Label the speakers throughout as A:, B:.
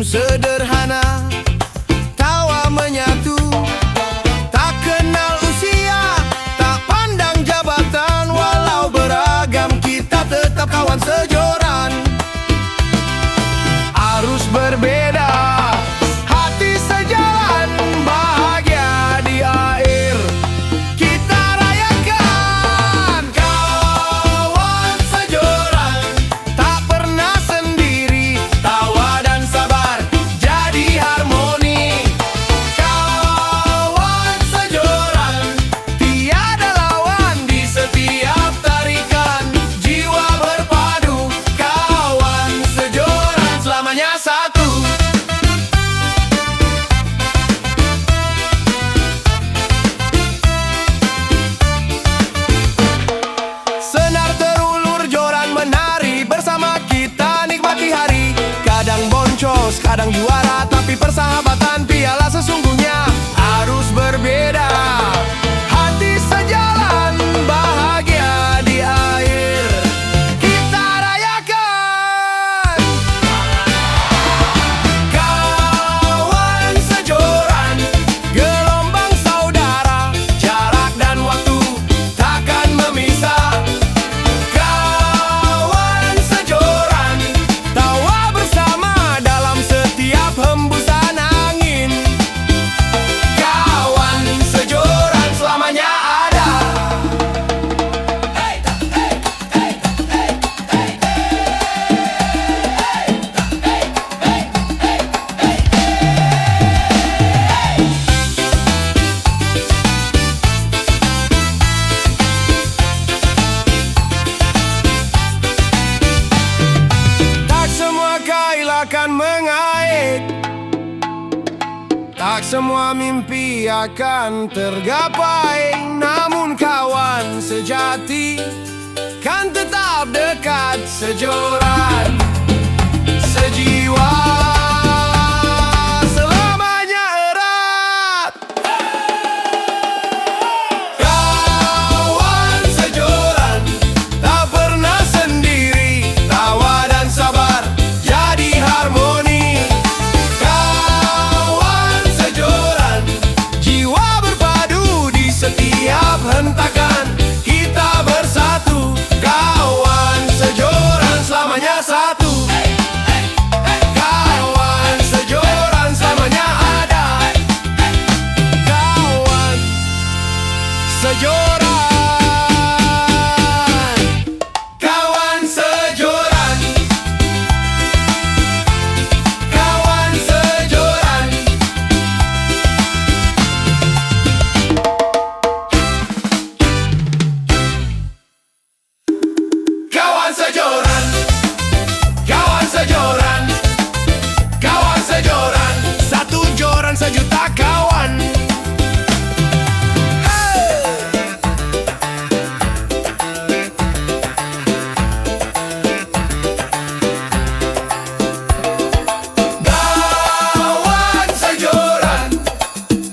A: sederhana, tawa menyatu, tak kenal usia, tak pandang jabatan. Walau beragam, kita tetap kawan sejoran. Arus berbeda, hati sejalan, bahagia di air kita rayakan. Kawan sejoran, tak pernah sendiri, tawa dan sabar jadi harmoni. Kawan sejoran, tiada lawan di setiap tarikan, jiwa berpadu. Kawan sejoran selamanya satu. Senar terulur, joran menari, bersama kita nikmati hari. Kadang boncos, kadang juara, tapi persahabatan piala sesungguhnya. Arus berbeda, hati sejalan, bahagia di air kita rayakan. Kawan sejoran, gelombang saudara, jarak dan waktu takkan memisah. Kawan sejoran, tawa bersama dalam setiap hembusan angin. Kawan sejoran selamanya ada. Tak semua kail akan mengait, tak semua mimpi akan tergapai. Namun kawan sejati kan tetap dekat, sejoran, sejiwa, selamanya erat. Kawan sejoran, tak pernah sendiri, tawa dan sabar jadi harmoni. Kawan sejoran, jiwa berpadu di setiap hentakan, kita bersatu. Kawan sejoran selamanya satu. Kawan sejoran selamanya ada. Kawan sejoran, kawan sejoran, kawan sejoran. Kawan sejoran, kawan sejoran, kawan sejoran, satu joran sejuta kawan. Kawan sejoran,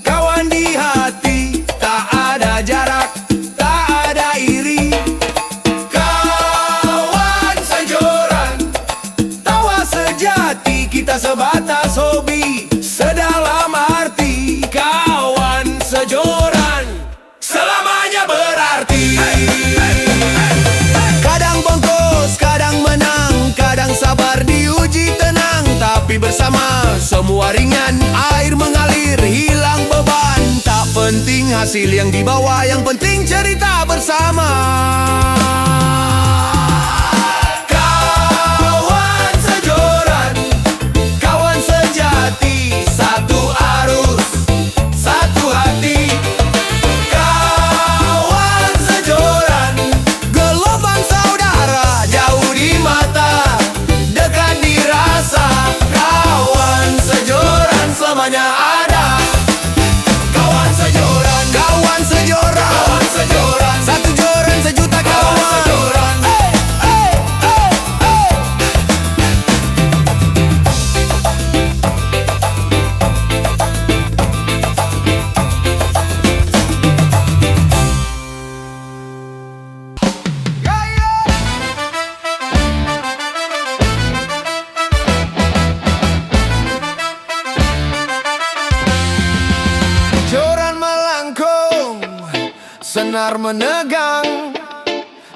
A: kawan di hati, tak ada jarak, tak ada iri. Kawan sejoran, tawa sejati, kita sebatas hobi, sedalam arti. Kawan sejoran selamanya berarti. Kadang bongkos, kadang menang, kadang sabar diuji tenang, tapi bersama semua ringan, air mengalir, hilang beban. Tak penting hasil yang dibawa, yang penting cerita bersama. Kawan sejoran, kawan sejati, satu arus, satu hati. Kawan sejoran, gelombang saudara, jauh di mata, dekat di rasa. Kawan sejoran selamanya ada. Kawan sejoran, kawan sejoran, kawan sejoran, satu joran sejuta kawan. sinar menegang,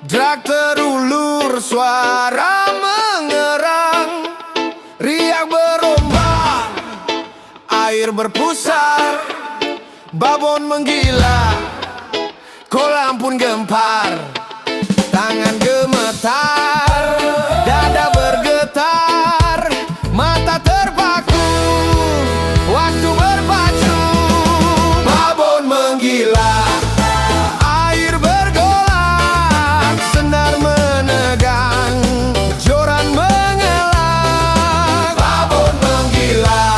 A: drag terulur, suara mengerang, riak berombak, air berpusar, babon menggila, kolam pun gempar, tangan gemetar, dada bergetar, mata terpaku, waktu berpacu, babon menggila, air bergolak, senar menegang, joran mengelak, babon menggila,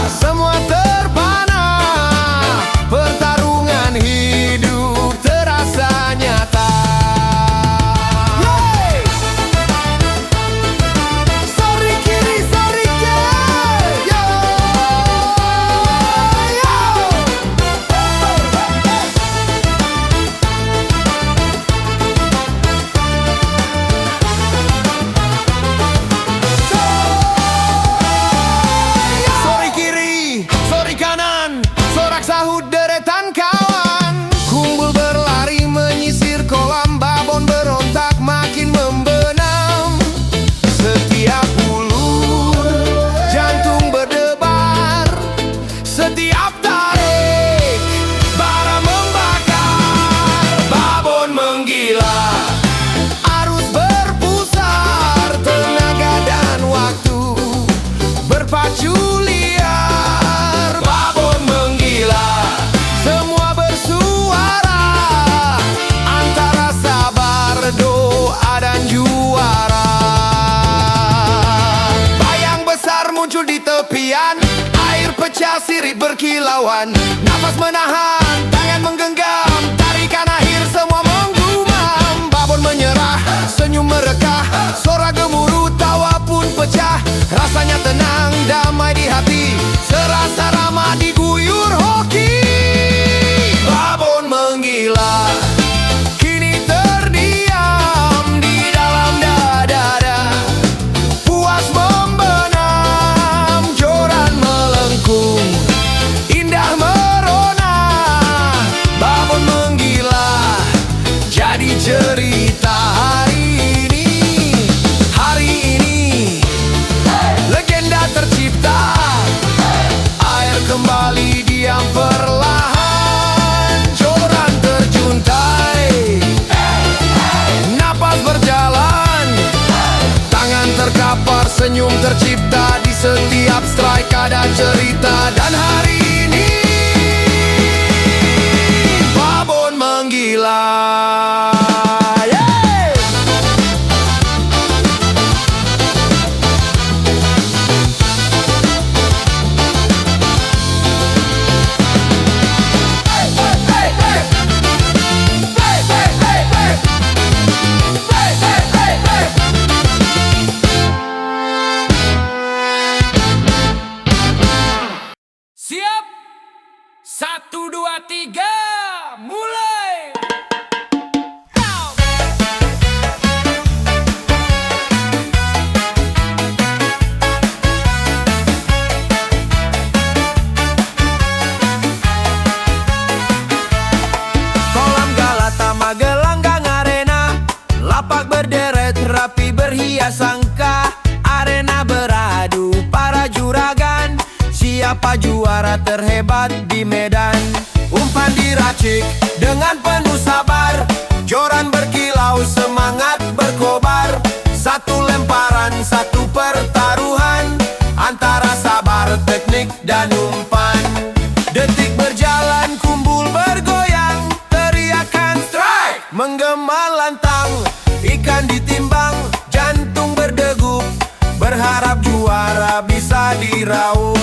A: semua terpana, pertarungan hidup terasa nyata. Yeay! Sorry kiri, sorry kiri, yo, yo. Sorry kiri, sorry kanan, sorak sahut deretan kawan. Kumpul berlari menyisir kolam, babon berontak makin membenam. Setiap ulur jantung berdebar, setiap tarik bara membakar, babon menggila, arus berpusar, tenaga dan waktu berpacu liar, babon menggila, semua bersuara antara sabar, doa dan juara. Bayang besar muncul di tepian, air pecah sirip berkilauan, nafas menahan, tangan menggenggam, tarikan akhir semua menggumam, babon menyerah, senyum merekah, suara gemuruh, tawa pun pecah, rasanya tenang, damai di hati, serasa ramah diguyur hoki. Babon menggila kini terdiam di dalam dada, puas membenam, joran melengkung, indah merona, babon menggila jadi cerita hari ini, legenda tercipta, air kembali diam perlahan, joran terjuntai, napas berjalan, tangan terkapar, senyum tercipta, di setiap strike ada cerita, dan hari ini babon menggila. Yeay! Siap? 1, 2, 3, mulai! Kolam Galata Magelanggang Arena, lapak berderet rapi berhias angka, arena beradu para juragan, siapa juara terhebat di medan. Umpan diracik dengan penuh sabar, joran berkilau, semangat berkobar, satu lemparan, satu pertaruhan antara sabar, teknik dan umpan. Detik berjalan, kumpul bergoyang, teriakan strike menggema lantang, ikan ditimbang, jantung berdegup, berharap juara bisa diraup.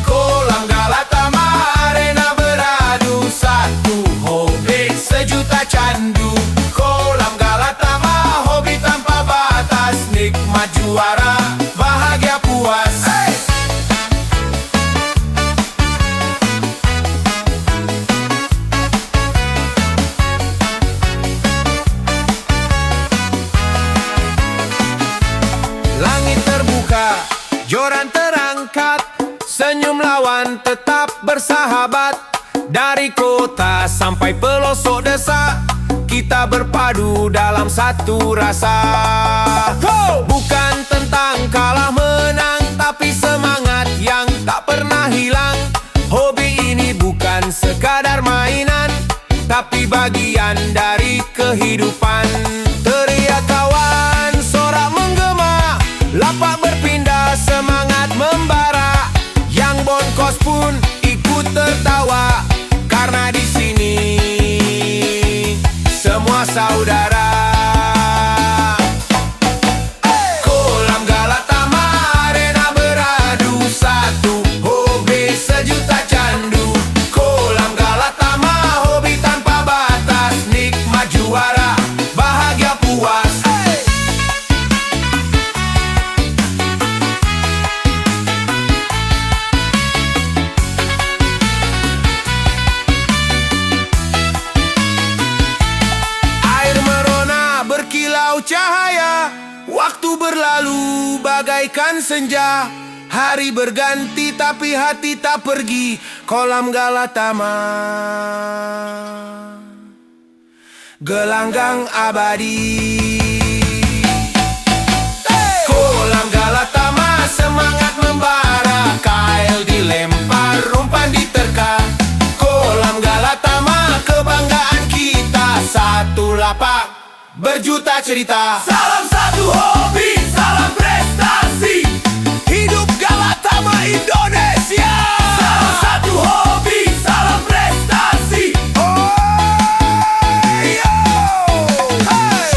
A: Kolam Galata Arena beradu, satu hobi sejuta candu. Kolam Galata hobi tanpa batas, nikmat juara, bahagia puas. Langit terbuka, joran terangkat, senyum lawan tetap bersahabat, Dari kota sampai pelosok desa, kita berpadu dalam satu rasa. Bukan tentang kalah menang, tapi semangat yang tak pernah hilang. Hobi ini bukan sekadar mainan, tapi bagian dari kehidupan. Teriak kawan, sorak menggema, lapak berpindah, semangat membara. Yang bonkos pun ikut tertawa, karena di sini semua saudara. Kolam Galatama, arena beradu satu, hobi sejuta candu. Kolam Galatama, hobi tanpa batas, nikmat juara, bahagia puas. Berkilau cahaya, waktu berlalu bagaikan senja. Hari berganti tapi hati tak pergi. Kolam Galatama, gelanggang abadi. Kolam Galatama, semangat membara, kail dilempar, umpan diterka. Kolam Galatama, kebanggaan kita, satu lapak, berjuta cerita. Salam satu hobi, salam prestasi. Hidup Galatama Indonesia. Salam satu hobi, salam prestasi. Oh, yo, hey.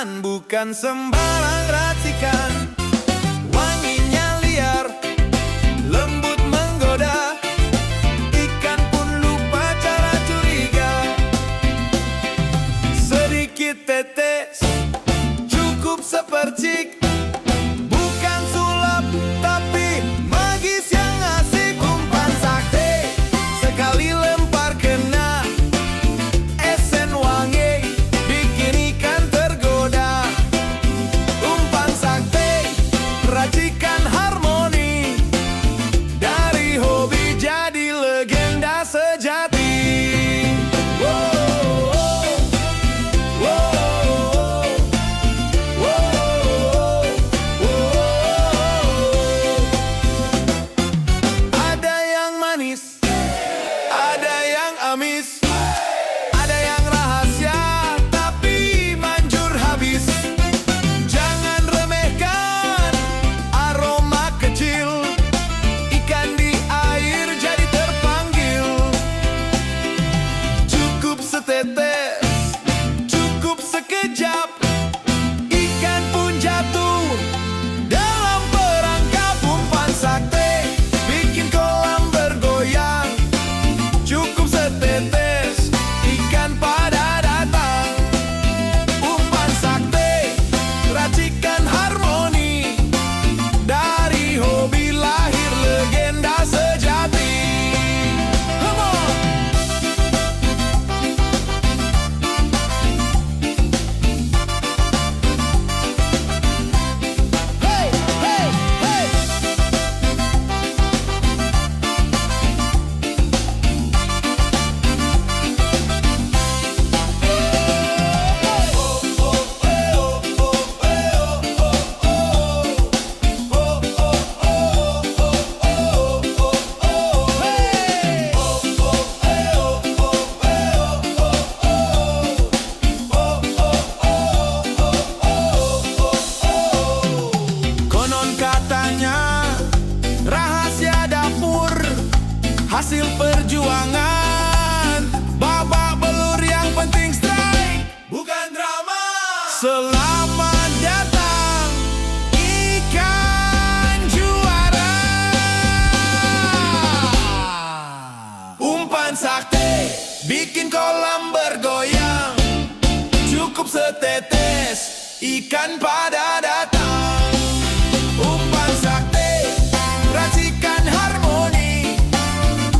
A: andalan, bukan sembarang racikan. Wanginya liar, lembut menggoda, ikan pun lupa cara curiga. Sedikit tetes, cukup sepercik, bukan sulap tapi magis yang asik. Umpan sakti, sekali lempar kena esen wangi, bikin ikan tergoda. Umpan sakti, racikan harmoni, dari hobi jadi legenda sejati. Ada yang manis, ada yang amis, ada yang rahasia tapi manjur habis. Jangan remehkan aroma kecil, ikan di air jadi terpanggil. Cukup setetes, cukup sekejap, ikan pun jatuh dalam perangkap. Umpan sakti, bikin kolam bergoyang. Cukup setetes, ikan pada datang. Umpan sakti, racikan harmoni, dari hobi lahir legenda sejati. Come on! Hey, hey, hey! Konon katanya rahasia dapur, hasil perjuangan, babak belur yang penting strike, bukan drama. Selamat datang ikan juara. Umpan sakti, bikin kolam bergoyang. Cukup setetes, ikan pada datang. Umpan sakti, racikan harmoni,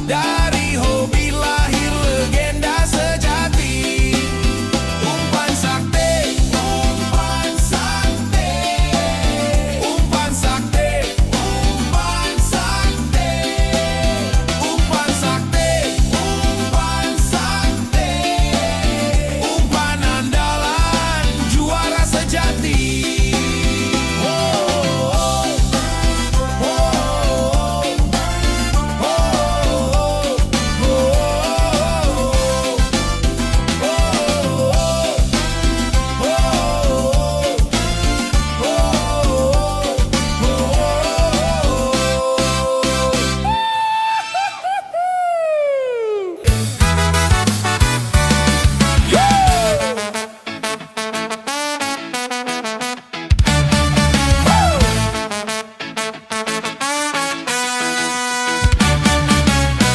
A: dari hobi lahir legenda sejati. Umpan sakti, umpan sakti, umpan sakti, umpan sakti, umpan sakti, umpan sakti, umpan andalan, juara sejati.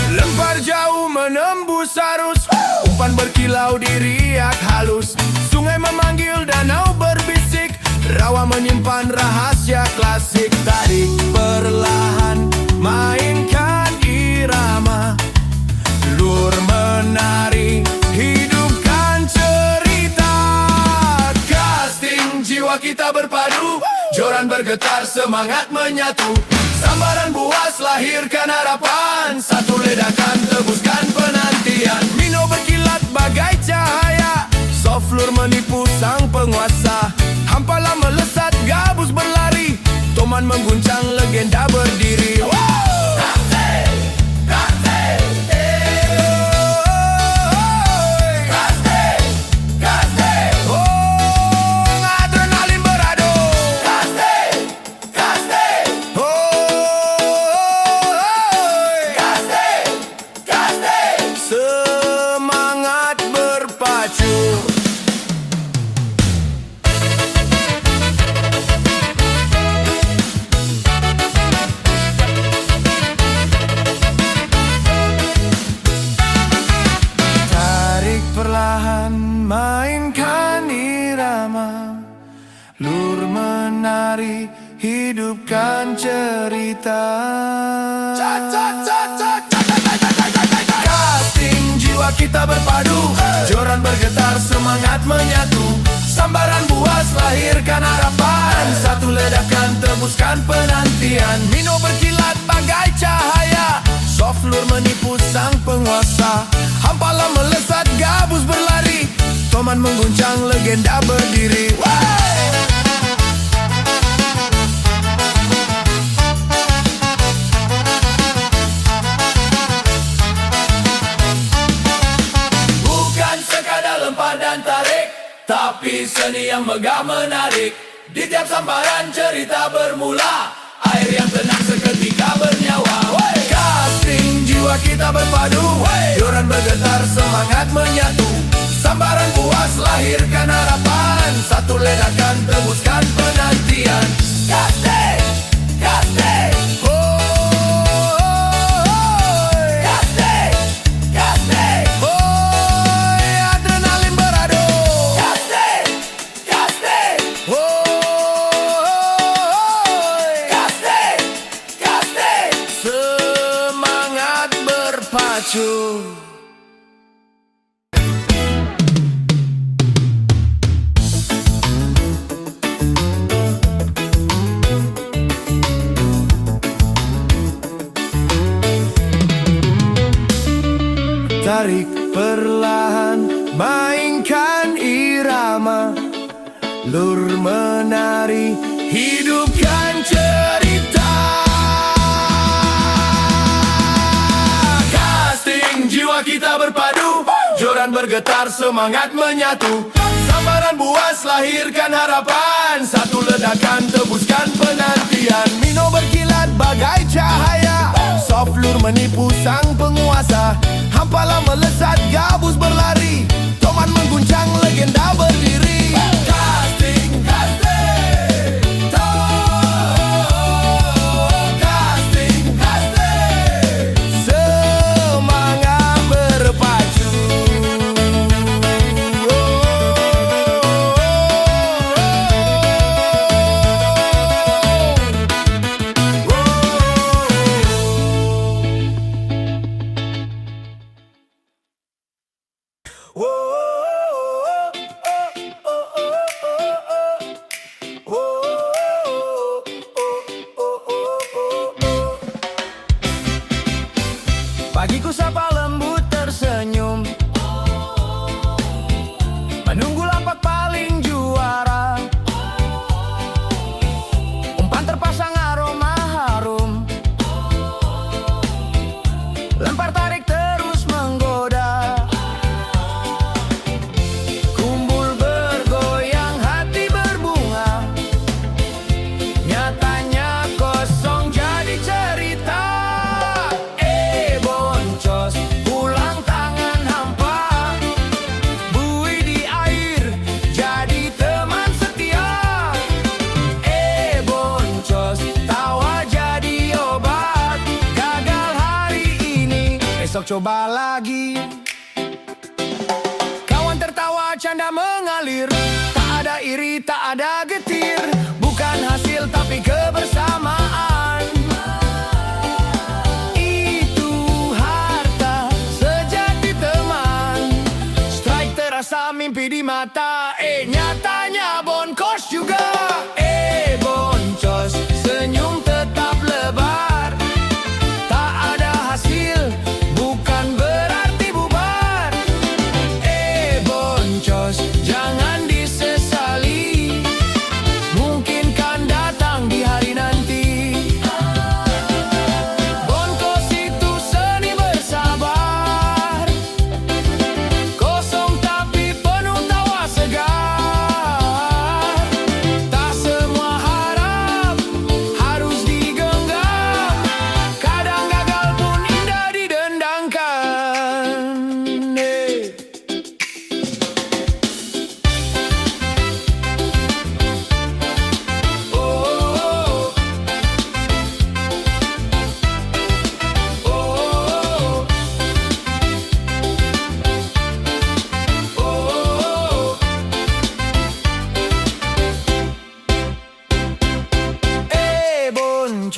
A: Lempar jauh menembus arus, umpan berkilau diriak halus. Sungai memanggil, danau berbisik, rawa menyimpan rahasia klasik. Tarik perlahan, mainkan irama, lur menari, hidupkan cerita. Casting jiwa kita berpadu, joran bergetar, semangat menyatu. Sambaran buas lahirkan harapan, satu ledakan tebuskan penantian. Mino berkilat bagai cahaya, soft lure menipu sang penguasa. Hampalah melesat, gabus berlari, toman mengguncang, legenda berdiri. Adrenalin beradu. Semangat berpacu. menari, hidupkan cerita. Casting jiwa kita berpadu, joran bergetar, semangat menyatu. Sambaran buas lahirkan harapan, satu ledakan tebuskan penantian. Mino berkilat bagai cahaya, soft lure menipu sang penguasa. Hampalah melesat, gabus berlari, Toman mengguncang, legenda berdiri. Bukan sekadar lempar dan tarik, tapi seni yang megah menarik. Di tiap sambaran cerita bermula, air yang tenang seketika bernyawa. Casting jiwa kita berpadu, joran bergetar, semangat menyatu. Sambaran puas lahirkan harapan, satu ledakan tebuskan penantian. Casting, casting, casting, casting, adrenalin beradu. Casting, casting, casting, casting, semangat berpacu. Tarik perlahan, mainkan irama, lur menari, hidupkan cerita. Casting jiwa kita berpadu, joran bergetar, semangat menyatu. Sambaran buas lahirkan harapan, satu ledakan tebuskan penantian. Mino berkilat bagai cahaya, soft lure menipu sang penguasa. Hampalah melesat, gabus berlari, Toman mengguncang, legenda berdiri. Casting, casting, casting, casting, semangat berpacu. Pagiku sapa lembut tersenyum, menunggu lapak paling juara. Umpan terpasang aroma harum, lempar tarik terus menggoda. Kumpul bergoyang, hati berbunga, nyatanya kosong jadi cerita. Boncos, pulang tangan hampa, buih di air, jadi teman setia. Boncos, tawa jadi obat, gagal hari ini, besok coba lagi. Kawan tertawa, canda mengalir, tak ada iri, tak ada getir. Bukan hasil tapi kebersamaan, itu harta sejati teman. Strike terasa, mimpi di mata, nyatanya bonkos juga. Boncos, senyum tetap lebar, tak ada hasil, bukan berarti bubar. Boncos, jangan disesali, mungkin kan datang di hari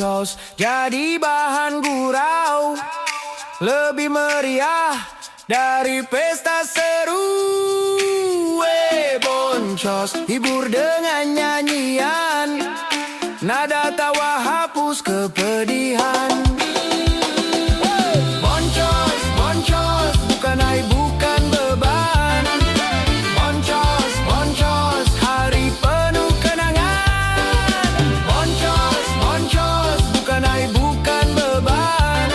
A: boncos jadi bahan gurau, lebih meriah dari pesta seru. Boncos hibur dengan nyanyian, nada tawa hapus kepedihan. Boncos, boncos, bukan aib, bukan beban. Boncos, boncos, hari penuh kenangan. Boncos, boncos, bukan aib, bukan beban.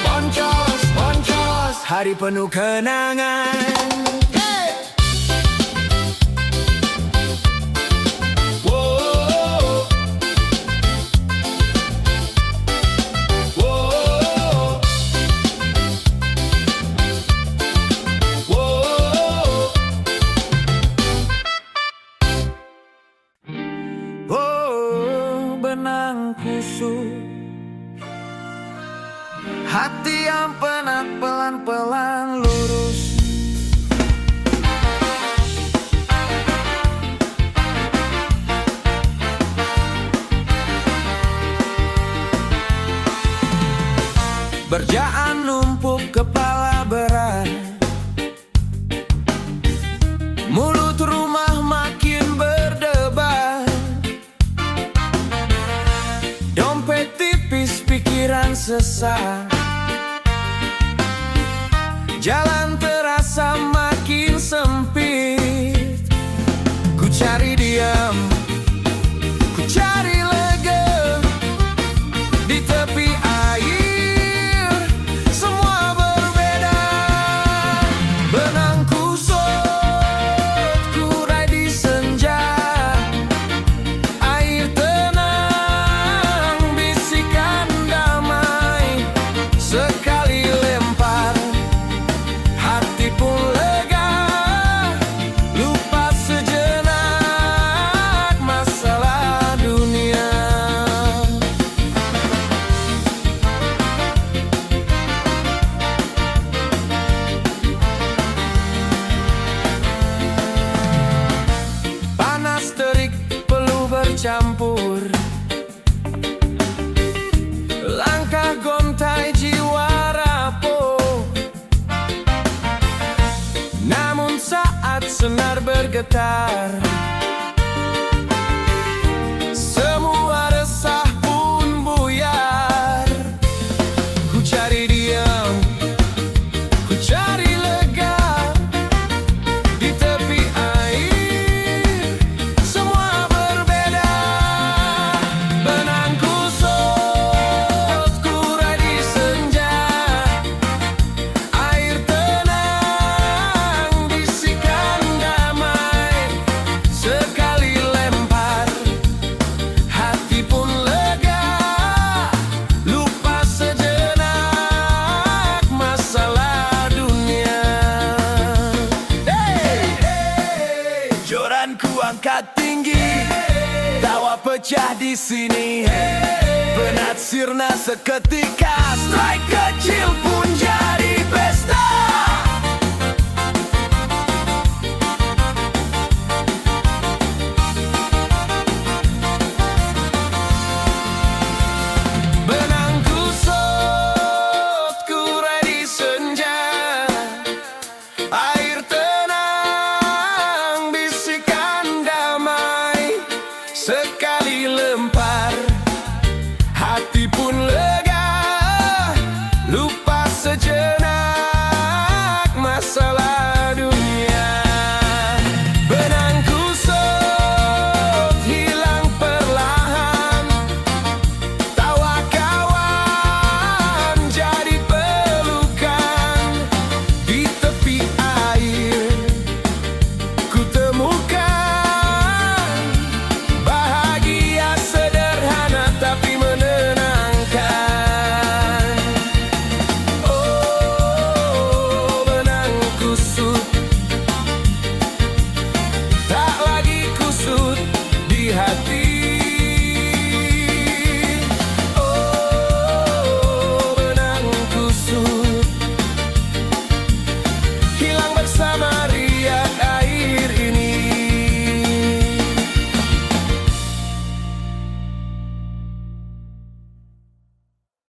A: Boncos, boncos, hari penuh kenangan. Benang kusut, hati yang penat pelan-pelan lurus. Berjaan numpuk kepala berat, mulut rumah makin berdebar. Dompet tipis, pikiran sesak, jalan terasa makin sempit. Ku cari diam, ku cari lega, di tepi air semua berbeda. Benang kusut, ku raih di senja, air tenang, bisikan damai. Sekali lempar, hati pun lega, lupa sejenak masalah dunia. Panas terik peluh bercampur, langkah gontai jiwa rapuh. Namun saat senar bergetar, semua resah pun buyar. Ku cari diam, ku cari lega, di tepi air semua berbeda. Benang kusut, ku raih di senja, air tenang, bisikan damai. Sekali lempar, hati pun lega, lupa sejenak masalah dunia. Joranku angkat tinggi, tawa pecah di sini. Penat sirna seketika, strike kecil pun jadi pesta. Benang kusut, ku raih di senja, air tenang, bisikan damai. Sekali lempar, hati pun lega.